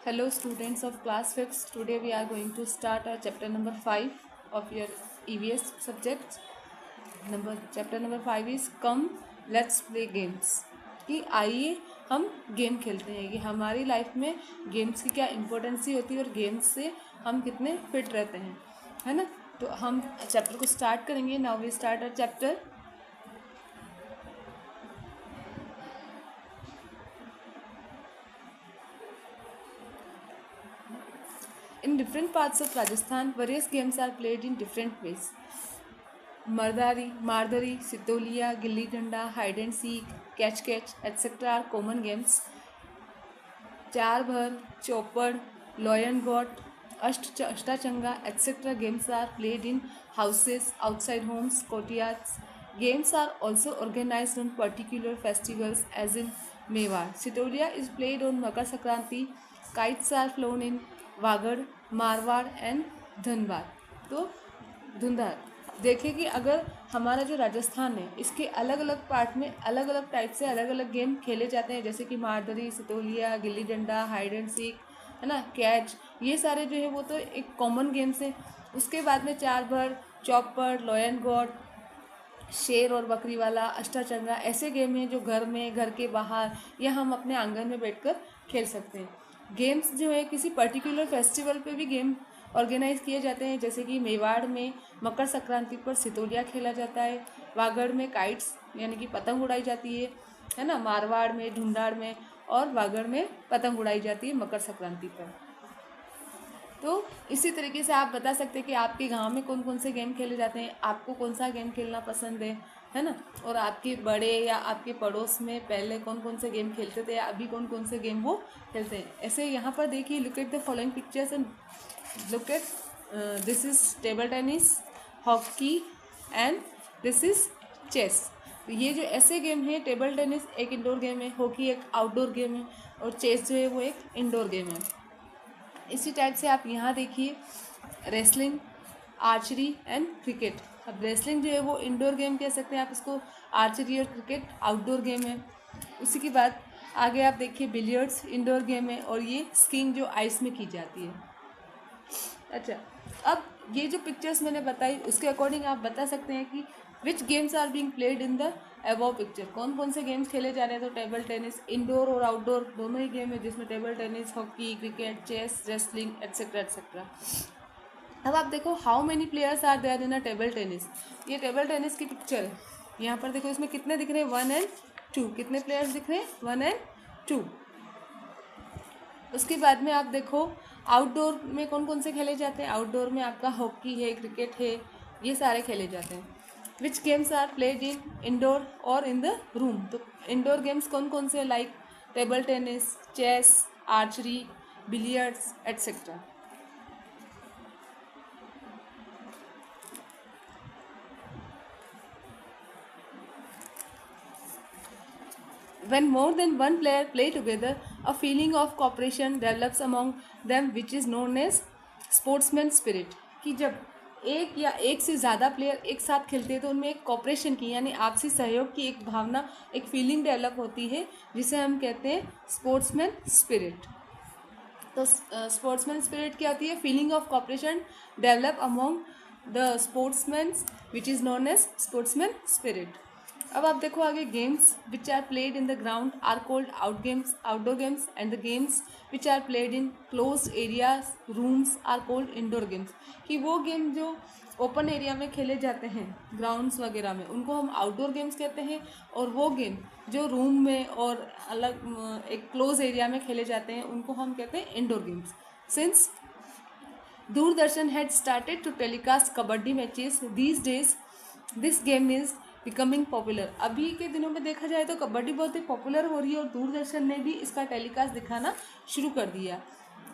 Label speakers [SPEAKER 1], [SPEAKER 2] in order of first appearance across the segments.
[SPEAKER 1] Hello students of class 5th. Today we are going to start our chapter number 5 of your EVS subject. Chapter number 5 is Come Let's Play Games. कि आइए हम game खेलते हैं कि हमारी life में games की क्या इम्पोर्टेंसी होती है और गेम्स से हम कितने फिट रहते हैं, है ना। तो हम चैप्टर को स्टार्ट करेंगे. Now we start our chapter. In different parts of Rajasthan, various games are played in different ways. Mardari, Sitoliya, Gilli Danda, hide and seek, catch, etc. are common games. Char Bhar, Chopad, Lion Got, Ashtachanga, etc. games are played in houses, outside homes, courtyards. Games are also organized on particular festivals as in Mewar. Sitoliya is played on Makar Sankranti. Kites are flown in Vagad, Marwar and Dhanbad. तो धुंधार देखिए कि अगर हमारा जो राजस्थान है इसके अलग अलग पार्ट में अलग अलग टाइप से अलग अलग गेम खेले जाते हैं, जैसे कि मारदरी, Sitoliya, gilli danda, hide and seek, है ना, कैच. ये सारे जो है वो तो एक कॉमन गेम्स हैं. उसके बाद में चार भर, चौपड़, लॉयन गॉड, शेर और बकरी वाला, अष्टाचंगा ऐसे गेम हैं जो घर में, घर के बाहर या हम अपने आंगन में बैठकर खेल सकते हैं. गेम्स जो है किसी पर्टिकुलर फेस्टिवल पे भी गेम ऑर्गेनाइज किए जाते हैं, जैसे कि मेवाड़ में मकर संक्रांति पर सितोलिया खेला जाता है, वागड़ में काइट्स यानी कि पतंग उड़ाई जाती है ना, मारवाड़ में, ढूंढाड़ में और वागड़ में पतंग उड़ाई जाती है मकर संक्रांति पर. तो इसी तरीके से आप बता सकते हैं कि आपके गांव में कौन कौन से गेम खेले जाते हैं, आपको कौन सा गेम खेलना पसंद है ना, और आपके बड़े या आपके पड़ोस में पहले कौन कौन से गेम खेलते थे या अभी कौन कौन से गेम वो खेलते हैं. ऐसे यहाँ पर देखिए, look at the following pictures and look at this is table tennis, hockey and this is chess. ये जो ऐसे गेम है, टेबल टेनिस एक इंडोर गेम है, हॉकी एक आउटडोर गेम है और चेस जो है वो एक इंडोर गेम है. इसी टाइप से आप यहाँ देखिए रेसलिंग, आर्चरी एंड क्रिकेट. अब रेसलिंग जो है वो इंडोर गेम कह सकते हैं आप इसको, आर्चरी और क्रिकेट आउटडोर गेम है. उसी के बाद आगे आप देखिए बिलियर्ड्स इंडोर गेम है और ये स्कीइंग जो आइस में की जाती है. अच्छा, अब ये जो पिक्चर्स मैंने बताई उसके अकॉर्डिंग आप बता सकते हैं कि which games are being played in the above picture. कौन कौन से गेम्स खेले जा रहे हैं. तो टेबल टेनिस इंडोर और आउटडोर दोनों ही गेम है, जिसमें table tennis, hockey, cricket, chess, wrestling etcetera etcetera. अब आप देखो how many players are there in a table tennis. ये टेबल टेनिस की पिक्चर है. यहाँ पर देखो इसमें कितने दिख रहे हैं, 1 and 2. कितने प्लेयर्स दिख रहे हैं, 1 and 2. उसके बाद में आप देखो आउटडोर में कौन कौन से खेले जाते हैं. आउटडोर में आपका हॉकी है, क्रिकेट है, ये सारे खेले जाते हैं. Which games are played in indoor और इन द रूम. तो इंडोर गेम्स कौन कौन से, like table tennis, chess, archery, billiards etcetera. When more than one player play together, a feeling of cooperation develops among them, which is known as sportsman spirit. कि जब एक या एक से ज़्यादा प्लेयर एक साथ खेलते हैं तो उनमें एक कॉपरेशन की यानी आपसी सहयोग की एक भावना, एक फीलिंग डेवलप होती है, जिसे हम कहते हैं स्पोर्ट्समैन स्पिरिट. तो स्पोर्ट्समैन स्पिरिट क्या होती है, feeling of cooperation develop among the sportsman which is known as sportsman spirit. अब आप देखो आगे, games which are played in the ground are called outdoor games and the games which are played in close areas rooms are called indoor games. कि वो game जो open area में खेले जाते हैं, ग्राउंड्स वगैरह में, उनको हम आउटडोर गेम्स कहते हैं, और वो गेम जो रूम में और अलग एक क्लोज एरिया में खेले जाते हैं उनको हम कहते हैं indoor games. Since Doordarshan had started to telecast kabaddi matches these days, this game is becoming popular. अभी के दिनों में देखा जाए तो कबड्डी बहुत ही पॉपुलर हो रही है और दूरदर्शन ने भी इसका टेलीकास्ट दिखाना शुरू कर दिया.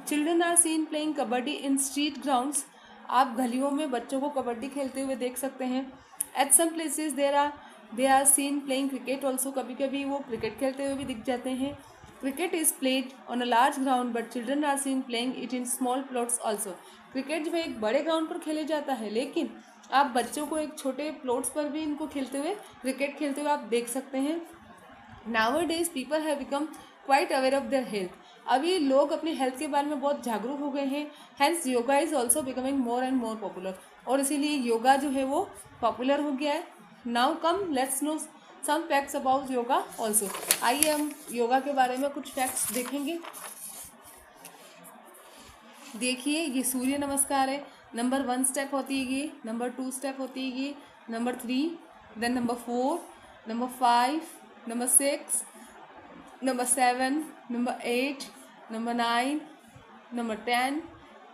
[SPEAKER 1] Children are seen playing kabaddi in street grounds. आप गलियों में बच्चों को कबड्डी खेलते हुए देख सकते हैं. At some places they are seen playing cricket also. कभी कभी वो क्रिकेट खेलते हुए भी दिख जाते हैं. Cricket is played on a large ground but children are seen playing it in small plots also. Cricket जो है एक बड़े ग्राउंड पर खेले जाता है, लेकिन आप बच्चों को एक छोटे प्लॉट्स पर भी इनको खेलते हुए, क्रिकेट खेलते हुए आप देख सकते हैं. Now days people have become quite aware of their health. अभी लोग अपनी हेल्थ के बारे में बहुत जागरूक हो गए हैं, hence yoga is also becoming more and more popular, और इसीलिए योगा जो है वो पॉपुलर हो गया है। Now come let's know some facts about yoga also. आइए हम योगा के बारे में कुछ फैक्ट्स देखेंगे। देखिए ये सूर्य नमस्कार है, नंबर 1 स्टेप होती है ये, नंबर 2 स्टेप होती है ये, number 3, then number 4, number 5, number 6, number 7, number 8, number 9, number 10,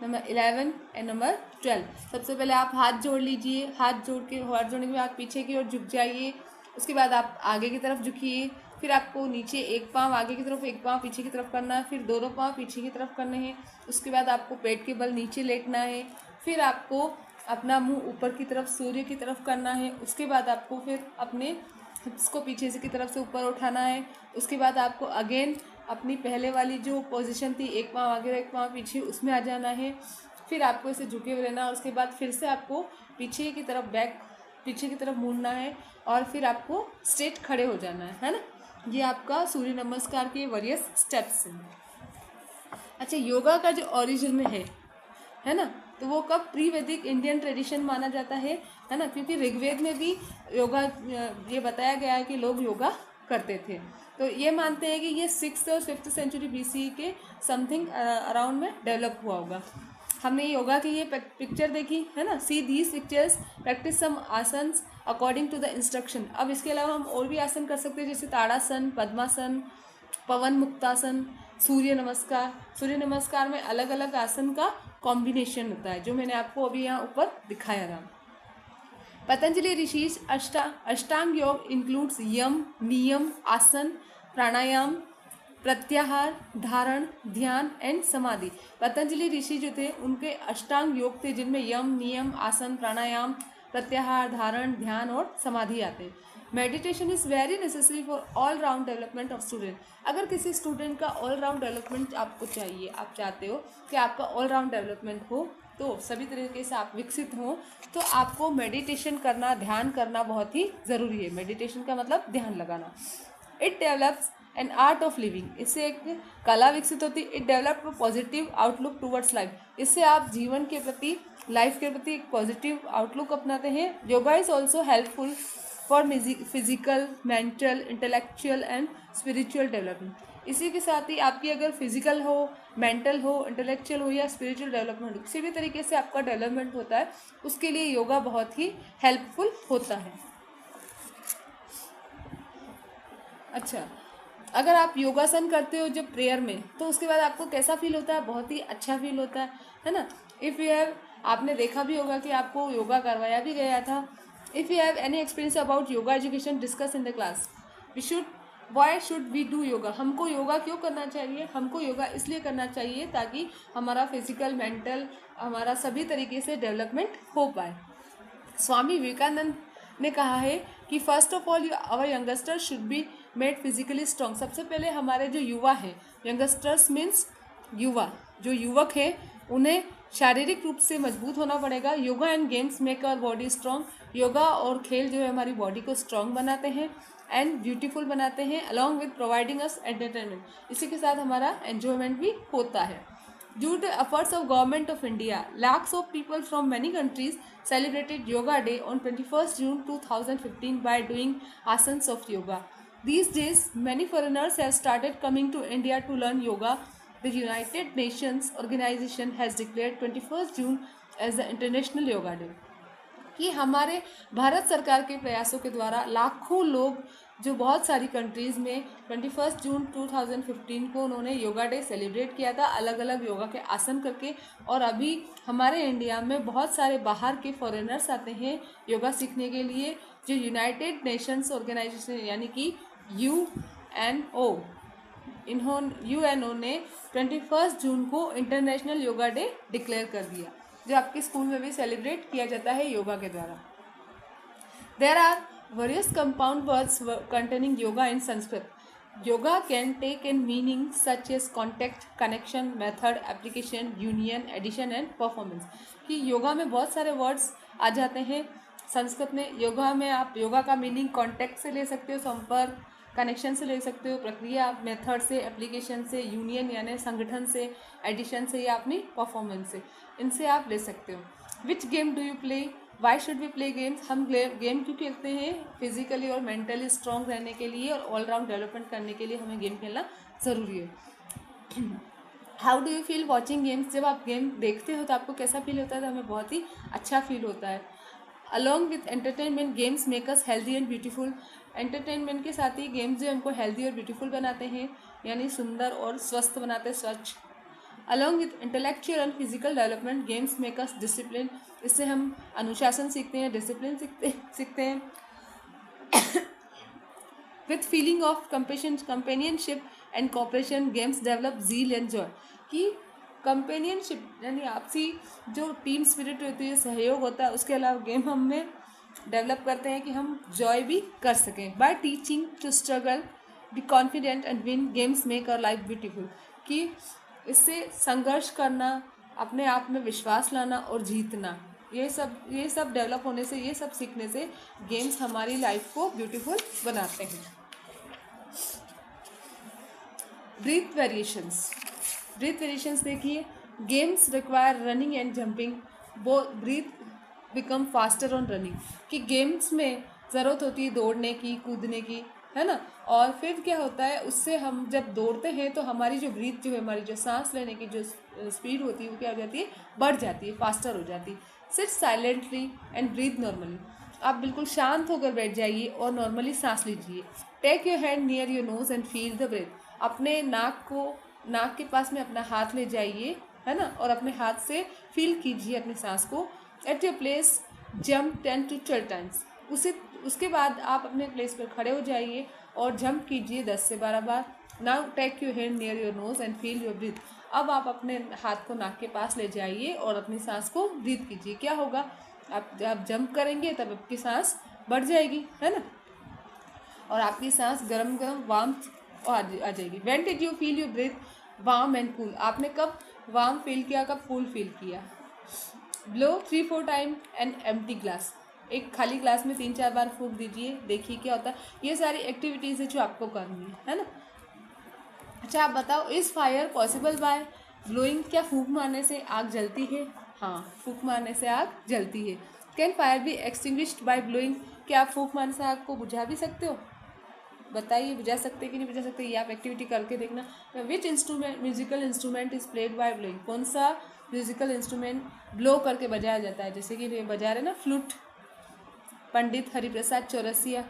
[SPEAKER 1] number 11 and number 12। सबसे पहले आप हाथ जोड़ लीजिए, हाथ जोड़ने के बाद पीछे की ओर झुक जाइए, उसके बाद आप आगे की तरफ झुकिए, फिर आपको नीचे एक पाँव आगे की तरफ एक पाँव पीछे की तरफ करना है, फिर दोनों पाँव पीछे की तरफ करने हैं, उसके बाद आपको पेट के बल नीचे लेटना है, फिर आपको अपना मुंह ऊपर की तरफ सूर्य की तरफ करना है, उसके बाद आपको फिर अपने हिप्स को पीछे से की तरफ से ऊपर उठाना है, उसके बाद आपको अगेन अपनी पहले वाली जो पोजीशन थी एक पाँव आगे एक पाँव पीछे उसमें आ जाना है, फिर आपको इसे झुके हुए रहना, और उसके बाद फिर से आपको पीछे की तरफ मुड़ना है, और फिर आपको स्ट्रेट खड़े हो जाना है ना। ये आपका सूर्य नमस्कार के वेरियस स्टेप्स हैं। अच्छा, योगा का जो ओरिजिन में है ना, तो वो कब प्री वैदिक इंडियन ट्रेडिशन माना जाता है ना, क्योंकि ऋग्वेद में भी योगा ये बताया गया है कि लोग योगा करते थे। तो ये मानते हैं कि ये 6th और 5th सेंचुरी BC के समथिंग अराउंड में डेवलप हुआ होगा। हमने योगा की ये पिक्चर देखी है ना, see these pictures, practice some asanas according to the instruction. अब इसके अलावा हम और भी आसन कर सकते हैं, जैसे ताड़ासन, पद्मासन, पवन मुक्तासन, सूर्य नमस्कार। सूर्य नमस्कार में अलग अलग आसन का कॉम्बिनेशन होता है, जो मैंने आपको अभी यहाँ ऊपर दिखाया था। पतंजलि ऋषिज अष्टांग योग इंक्लूड्स यम, नियम, आसन, प्राणायाम, प्रत्याहार, धारण, ध्यान एंड समाधि। पतंजलि ऋषि जो थे उनके अष्टांग योग थे, जिनमें यम, नियम, आसन, प्राणायाम, प्रत्याहार, धारण, ध्यान और समाधि आते हैं। Meditation is very necessary for all round development of student. अगर किसी स्टूडेंट का ऑल राउंड डेवलपमेंट आपको चाहिए, आप चाहते हो कि आपका ऑल राउंड डेवलपमेंट हो, तो सभी तरीके से आप विकसित हों, तो आपको मेडिटेशन करना, ध्यान करना बहुत ही ज़रूरी है। मेडिटेशन का मतलब ध्यान लगाना। It develops an art of living, इससे एक कला विकसित होती है। It develop positive outlook towards life, इससे आप जीवन के प्रति, लाइफ के प्रति एक पॉजिटिव आउटलुक अपनाते हैं। Yoga is also helpful for physical, mental, intellectual and spiritual development. इसी के साथ ही आपकी अगर फिजिकल हो, मेंटल हो, इंटेलेक्चुअल हो या स्पिरिचुअल डेवलपमेंट, किसी भी तरीके से आपका डेवलपमेंट होता है, उसके लिए योगा बहुत ही हेल्पफुल होता है। अच्छा, अगर आप योगासन करते हो जब प्रेयर में, तो उसके बाद आपको कैसा फील होता है? बहुत ही अच्छा फील होता है ना। इफ़ यू हैव, आपने देखा भी होगा कि आपको योगा करवाया भी गया था। If you have any experience about yoga education, discuss in the class. Why should we do yoga? हमको योगा क्यों करना चाहिए? हमको योगा इसलिए करना चाहिए ताकि हमारा फिजिकल, मेंटल, हमारा सभी तरीके से डेवलपमेंट हो पाए। स्वामी विवेकानंद ने कहा है कि first of all our youngsters should be made physically strong. सबसे पहले हमारे जो युवा हैं, यंगस्टर्स मीन्स युवा, जो युवक हैं, उन्हें शारीरिक रूप से मजबूत होना पड़ेगा। Yoga and games make our body strong. Yoga और खेल जो है हमारी बॉडी को स्ट्रॉन्ग बनाते हैं एंड ब्यूटीफुल बनाते हैं, along with providing us entertainment. इसी के साथ हमारा एन्जॉयमेंट भी होता है। Due to efforts of Government of India, lakhs of people from many countries celebrated Yoga Day on 21st June 2015 by doing asanas of yoga. These days, many foreigners have started coming to India to learn yoga. The United Nations organization has declared 21st June as the International Yoga Day. कि हमारे भारत सरकार के प्रयासों के द्वारा लाखों लोग जो बहुत सारी कंट्रीज़ में 21 जून 2015 को उन्होंने योगा डे सेलिब्रेट किया था, अलग अलग योगा के आसन करके। और अभी हमारे इंडिया में बहुत सारे बाहर के फॉरेनर्स आते हैं योगा सीखने के लिए, जो यूनाइटेड नेशंस ऑर्गेनाइजेशन यानी कि UNO ने 21 जून को इंटरनेशनल योगा डे डिक्लेयर कर दिया, जो आपके स्कूल में भी सेलिब्रेट किया जाता है योगा के द्वारा। There are various compound words containing yoga in Sanskrit. Yoga can take in meanings such as contact, connection, method, application, union, addition and performance. कि योगा में बहुत सारे वर्ड्स आ जाते हैं संस्कृत में। योगा में आप योगा का मीनिंग कॉन्टैक्ट से ले सकते हो, संपर्क, कनेक्शन से ले सकते हो, प्रक्रिया मेथड से, एप्लीकेशन से, यूनियन यानी संगठन से, एडिशन से या अपनी परफॉर्मेंस से, इनसे आप ले सकते हो। Which game do you play, why should we play games, हम गेम क्यों खेलते हैं, फिजिकली और मेंटली स्ट्रॉन्ग रहने के लिए और ऑलराउंड डेवलपमेंट करने के लिए हमें गेम खेलना ज़रूरी है। How do you feel watching games, जब आप गेम देखते हो तो आपको कैसा फील होता है, तो हमें बहुत ही अच्छा फील होता है। Along with entertainment games make us healthy and beautiful, entertainment के साथ ही गेम्स जो हमको हेल्दी और ब्यूटीफुल बनाते हैं, यानी सुंदर और स्वस्थ बनाते हैं, स्वच्छ। Along with intellectual and physical development games make us discipline, इससे हम अनुशासन सीखते हैं, डिसिप्लिन सीखते हैं। With feeling of companionship and cooperation games develop zeal and joy, कि कंपेनियनशिप यानी आपसी जो टीम स्पिरिट होती है, सहयोग होता है, उसके अलावा गेम हमें डेवलप करते हैं कि हम जॉय भी कर सकें। By teaching to struggle, be confident and win, games make our life beautiful, कि इससे संघर्ष करना, अपने आप में विश्वास लाना और जीतना, ये सब डेवलप होने से, ये सब सीखने से गेम्स हमारी लाइफ को ब्यूटीफुल बनाते हैं। ब्रीथ वेरिएशंस देखिए, games require running and jumping, वो breath become faster on running, कि गेम्स में ज़रूरत होती है दौड़ने की, कूदने की, है ना, और फिर क्या होता है, उससे हम जब दौड़ते हैं तो हमारी जो ब्रीथ जो है, हमारी जो सांस लेने की जो स्पीड होती है, वो क्या हो जाती है, बढ़ जाती है, फास्टर हो जाती है। Sit silently and breathe normally, आप बिल्कुल शांत होकर बैठ जाइए और नॉर्मली सांस लीजिए। Take your hand near your nose and feel the breath, अपने नाक के पास में अपना हाथ ले जाइए, है ना, और अपने हाथ से फील कीजिए अपनी सांस को। At your place jump 10 to 12 times, उसके बाद आप अपने प्लेस पर खड़े हो जाइए और जंप कीजिए 10 से 12 बार। Now take your hand near your nose and feel your breath, अब आप अपने हाथ को नाक के पास ले जाइए और अपनी सांस को ब्रीथ कीजिए। क्या होगा, आप जब जंप करेंगे तब आपकी सांस बढ़ जाएगी, है ना, और आपकी सांस गरम गरम वार्म आ जाएगी। When did you feel your breathe warm and cool, आपने कब वार्म फील किया, कब कूल फील किया। Blow 3-4 time an empty glass, एक खाली ग्लास में 3-4 बार फूंक दीजिए, देखिए क्या होता है। ये सारी एक्टिविटीज़ है जो आपको करनी है ना। अच्छा, आप बताओ, is fire possible by blowing, क्या फूंक मारने से आग जलती है। हाँ, फूंक मारने से आग जलती है। Can fire be extinguished by blowing, क्या आप फूंक मारने से आग को बुझा भी सकते हो, बताइए, बुझा सकते कि नहीं बुझा सकते, ये आप एक्टिविटी करके देखना। विच musical instrument is played by blowing, कौन सा म्यूजिकल इंस्ट्रूमेंट ब्लो करके बजाया जाता है, जैसे कि ये बजा रहे ना फ्लूट, पंडित हरिप्रसाद चौरसिया,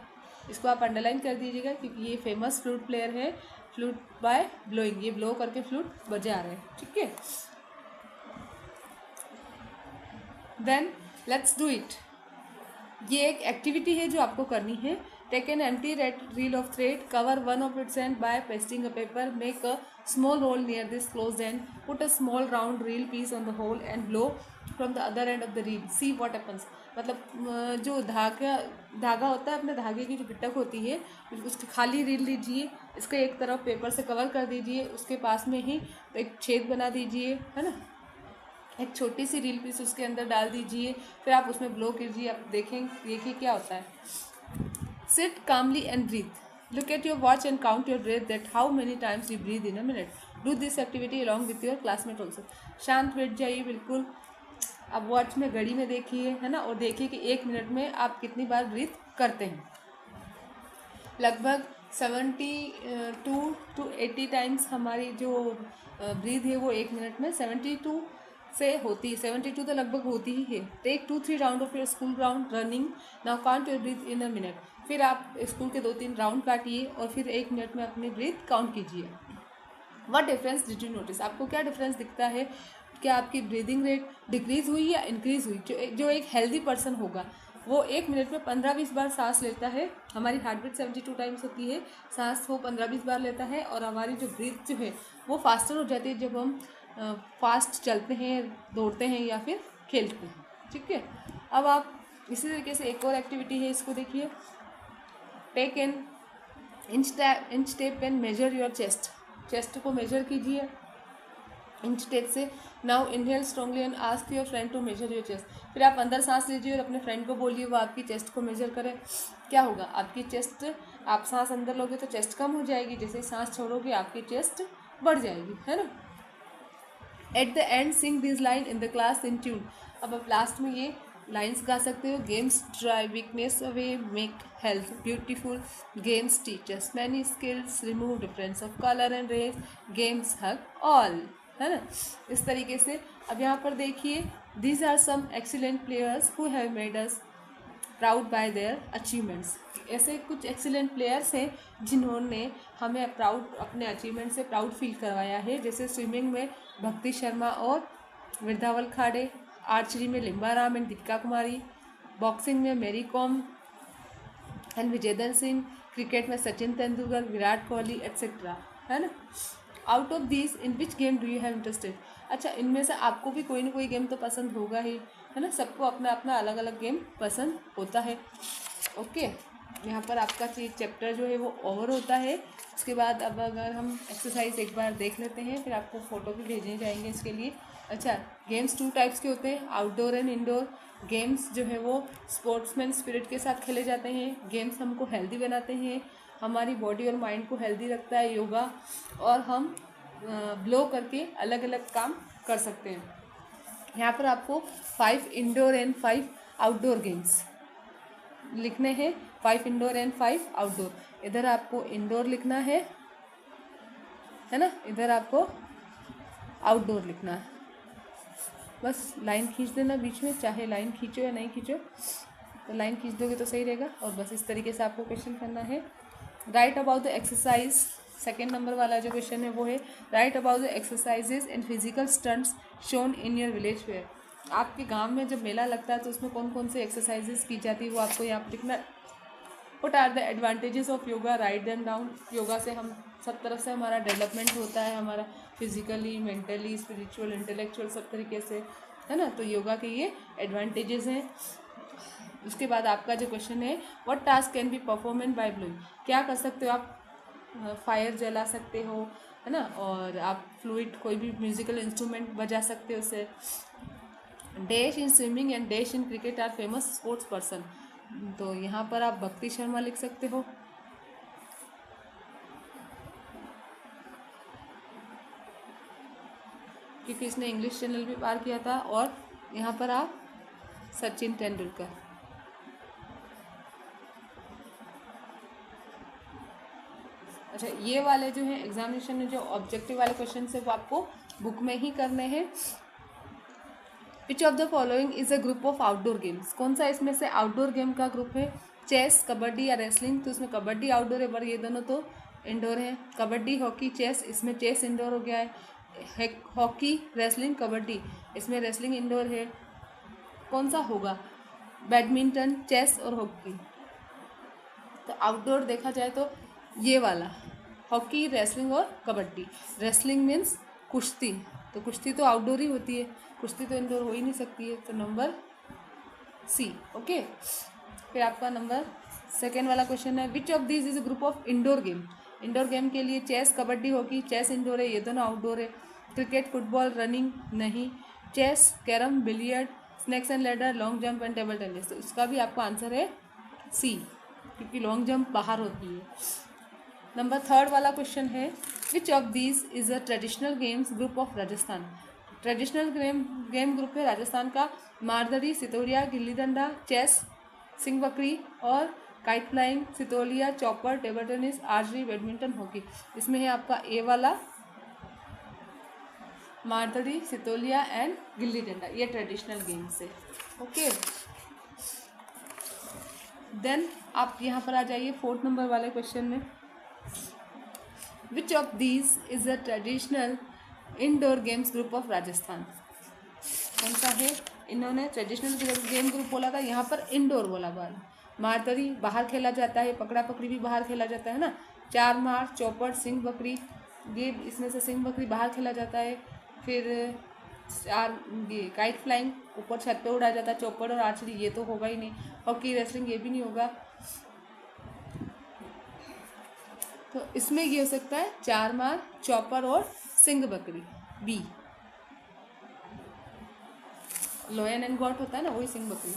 [SPEAKER 1] इसको आप अंडरलाइन कर दीजिएगा क्योंकि ये फेमस फ्लूट प्लेयर है। फ्लूट बाय ब्लोइंग, ये ब्लो करके फ्लूट बजा रहे हैं, ठीक है। देन लेट्स डू इट, ये एक एक्टिविटी है जो आपको करनी है। Take an empty reel of thread, cover one of its end by pasting a paper, make a small hole near this closed end, put a small round reel piece on the hole and blow from the other end of the reel, see what happens। मतलब जो धागा होता है, अपने धागे की जो गिटक होती है, उसकी खाली रील लीजिए, इसका एक तरफ पेपर से कवर कर दीजिए, उसके पास में ही एक छेद बना दीजिए, है ना, एक छोटी सी रील पीस उसके अंदर डाल दीजिए, फिर आप उसमें ब्लो कीजिए, आप देखिए क्या होता है। Sit calmly and breathe. Look at your watch and count your breath, that how many times you breathe in a minute. Do this activity along with your classmate also. शांत बैठ जाइए बिल्कुल, अब वॉच में घड़ी में देखिए, है ना, और देखिए कि 1 मिनट में आप कितनी बार ब्रीथ करते हैं। लगभग 72 to 80 टाइम्स हमारी जो ब्रीथ है वो 1 मिनट में 72 से होती है, 72 तो लगभग होती ही है। Take 2-3 round of your school round running, now count your breath in a minute, फिर आप स्कूल के 2-3 राउंड काटिए और फिर 1 मिनट में अपनी ब्रीथ काउंट कीजिए। What difference did you notice, आपको क्या डिफरेंस दिखता है, क्या आपकी ब्रीदिंग रेट डिक्रीज़ हुई या इंक्रीज़ हुई। जो एक हेल्दी पर्सन होगा वो 1 मिनट में 15-20 बार सांस लेता है, हमारी हार्ट बीट 72 टाइम्स होती है, सांस वो 15-20 बार लेता है, और हमारी जो ब्रीथ जो है वो फास्टर हो जाती है जब हम फास्ट चलते हैं, दौड़ते हैं या फिर खेलते हैं, ठीक है। अब आप इसी तरीके से एक और एक्टिविटी है, इसको देखिए। Take an inch tape and measure your chest को मेजर कीजिए इंच टेप से। Now inhale strongly and ask your friend to measure your chest, फिर आप अंदर सांस लीजिए और अपने फ्रेंड को बोलिए वो आपकी चेस्ट को मेजर करें। क्या होगा, आपकी चेस्ट आप सांस अंदर लोगे तो चेस्ट कम हो जाएगी, जैसे सांस छोड़ोगे आपकी चेस्ट बढ़ जाएगी, है ना। At the end sing this line in the class in tune. अब आप लास्ट में ये लाइन्स गा सकते हो। Games drive weakness away, make health beautiful, games teachers many skills, remove difference of colour and race, games hug all, है ना। इस तरीके से अब यहाँ पर देखिए, these are some excellent players who have made us proud by their achievements. ऐसे कुछ एक्सीलेंट प्लेयर्स हैं जिन्होंने हमें प्राउड, अपने अचीवमेंट से प्राउड फील करवाया है। जैसे स्विमिंग में भक्ति शर्मा और वृंदावन खाड़े, आर्चरी में लिम्बा राम एंड दीपिका कुमारी, बॉक्सिंग में मैरी कॉम एंड विजेंदर सिंह, क्रिकेट में सचिन तेंदुलकर, विराट कोहली एट्सेट्रा, है ना। Out of this in which game do you have interested. अच्छा, इनमें से आपको भी कोई ना कोई गेम तो पसंद होगा ही, है ना। सबको अपना अपना अलग अलग गेम पसंद होता है। ओके, यहाँ पर आपका चैप्टर जो है वो ओवर होता है। उसके बाद अब अगर हम एक्सरसाइज एक बार देख लेते हैं, फिर आपको फ़ोटो भी भेजने जाएंगे इसके लिए। अच्छा, गेम्स 2 टाइप्स के होते हैं, आउटडोर एंड इंडोर। गेम्स जो है वो स्पोर्ट्समैन स्पिरिट के साथ खेले जाते हैं। गेम्स हमको हेल्दी बनाते हैं, हमारी बॉडी और माइंड को हेल्दी रखता है योगा, और हम ब्लो करके अलग अलग काम कर सकते हैं। यहाँ पर आपको 5 इंडोर एंड 5 आउटडोर गेम्स लिखने हैं। 5 इंडोर एंड 5 आउटडोर। इधर आपको इंडोर लिखना है ना, इधर आपको आउटडोर लिखना है। बस लाइन खींच देना बीच में, चाहे लाइन खींचो या नहीं खींचो, तो लाइन खींच दोगे तो सही रहेगा। और बस इस तरीके से आपको क्वेश्चन करना है। Right about the exercise, second number वाला जो क्वेश्चन है वो है, right about the exercises and physical stunts shown in your village fair. आपके गांव में जब मेला लगता है तो उसमें कौन कौन से एक्सरसाइजेज की जाती है वो आपको यहाँ पर लिखना। What are the advantages of yoga, write them down. Yoga से हम सब तरफ से हमारा डेवलपमेंट होता है, हमारा फिजिकली, मेंटली, स्पिरिचुअल, इंटेलेक्चुअल, सब तरीके से, है ना। तो योगा के ये एडवांटेजेस हैं। उसके बाद आपका जो क्वेश्चन है, what task can be performed by blowing. क्या कर सकते हो आप, फायर जला सकते हो, है ना, और आप फ्लूइड कोई भी म्यूजिकल इंस्ट्रूमेंट बजा सकते हो उससे। Dash in swimming and dash in cricket are famous sports person. तो यहाँ पर आप भक्ति शर्मा लिख सकते हो। क्योंकि इसने इंग्लिश चैनल भी पार किया था। और यहाँ पर आप सचिन तेंदुलकर। अच्छा, ये वाले जो है एग्जामिनेशन में जो ऑब्जेक्टिव वाले क्वेश्चन है वो आपको बुक में ही करने हैं। Which of the following is a group of outdoor games. कौन सा इसमें से आउटडोर गेम का ग्रुप है। चेस, कबड्डी या रेसलिंग। तो इसमें कबड्डी आउटडोर है, पर ये दोनों तो इंडोर हैं। कबड्डी, हॉकी, चेस, इसमें चेस इंडोर हो गया है। हॉकी, रेसलिंग, कबड्डी, इसमें रेसलिंग इंडोर है। कौन सा होगा, बैडमिंटन, चेस और हॉकी। तो आउटडोर देखा जाए तो ये वाला, हॉकी, रेसलिंग और कबड्डी। रेसलिंग मीन्स कुश्ती, तो कुश्ती तो आउटडोर ही होती है, कुश्ती तो इंडोर हो ही नहीं सकती है। तो नंबर सी। ओके, फिर आपका नंबर सेकेंड वाला क्वेश्चन है, which of this is a group of indoor game. Indoor game के लिए chess, kabaddi, hockey. Chess indoor है, ये दोनों आउटडोर है। क्रिकेट, फुटबॉल, रनिंग नहीं। Chess, carrom, billiard, snacks and ladder, long jump and table tennis. तो इसका भी आपका आंसर है सी, क्योंकि लॉन्ग जंप बाहर होती है। नंबर थर्ड वाला क्वेश्चन है, which of these is a traditional games group of Rajasthan. Traditional game group है राजस्थान का, मारदड़ी, सितोलिया, गिल्ली डंडा, चेस, सिंह बकरी और kite flying, Sitoliya, chopper, table tennis, archery, badminton, hockey. इसमें है आपका ए वाला, मारदड़ी, सितोलिया एंड गिल्ली डंडा, ये ट्रेडिशनल गेम्स है। ओके, देन आप यहाँ पर आ जाइए फोर्थ नंबर वाले क्वेश्चन में, which of these is a traditional indoor games group of Rajasthan. कौन सा है, इन्होंने ट्रेडिशनल गेम ग्रुप बोला था, यहाँ पर इंडोर बोला बाल। मारदड़ी बाहर खेला जाता है, पकड़ा पकड़ी भी बाहर खेला जाता है ना। चार मार, चौपड़, सिंह बकरी, ये इसमें से सिंह बकरी बाहर खेला जाता है। फिर चार ये काइट फ्लाइंग, ऊपर छत पे उड़ाया जाता है। चौपड़ और आर्चरी ये तो होगा ही नहीं। हॉकी, रेसलिंग ये भी नहीं होगा। तो इसमें ये हो सकता है चार मार, चौपड़ और सिंह बकरी, बी। लोयन एंड गॉट होता है ना, वही सिंह बकरी।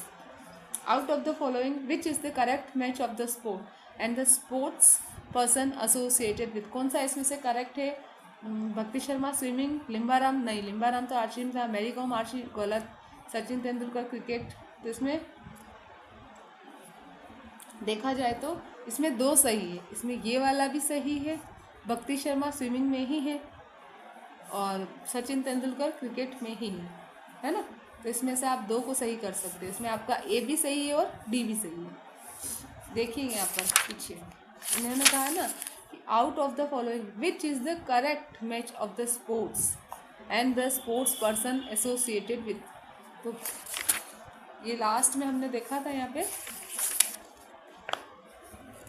[SPEAKER 1] Out of the following which is the correct match of the sport. And the sports person associated with. कौन सा इसमें से करेक्ट है? भक्ति शर्मा स्विमिंग, लिम्बाराम नहीं, लिम्बाराम तो आर्चरी में था, मैरी कॉम आर्चरी गलत, सचिन तेंदुलकर क्रिकेट। तो इसमें देखा जाए तो इसमें दो सही है, इसमें ये वाला भी सही है, भक्ति शर्मा स्विमिंग में ही है और सचिन तेंदुलकर क्रिकेट में ही है ना। तो इसमें से आप दो को सही कर सकते हैं, इसमें आपका ए भी सही है और डी भी सही है। देखिए यहाँ पर पीछे इन्होंने कहा ना कि out of the following which is the correct match of the sports and the sports person associated with. तो ये लास्ट में हमने देखा था यहाँ पे,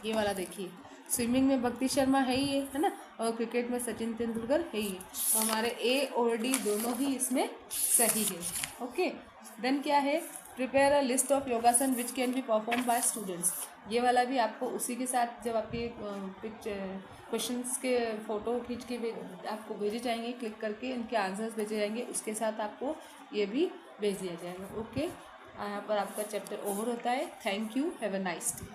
[SPEAKER 1] ये वाला देखिए, स्विमिंग में भक्ति शर्मा है ही है ना, और क्रिकेट में सचिन तेंदुलकर है ही है। तो हमारे ए और डी दोनों ही इसमें सही है। ओके, देन क्या है, प्रिपेयर अ लिस्ट ऑफ योगासन which can be perform by students. ये वाला भी आपको उसी के साथ जब आपके क्वेश्चंस के फ़ोटो खींच के आपको भेजे जाएंगे, क्लिक करके इनके आंसर्स भेजे जाएंगे, उसके साथ आपको ये भी भेज दिया जाएगा। ओके, यहाँ पर आपका चैप्टर ओवर होता है। Thank you, have a nice day.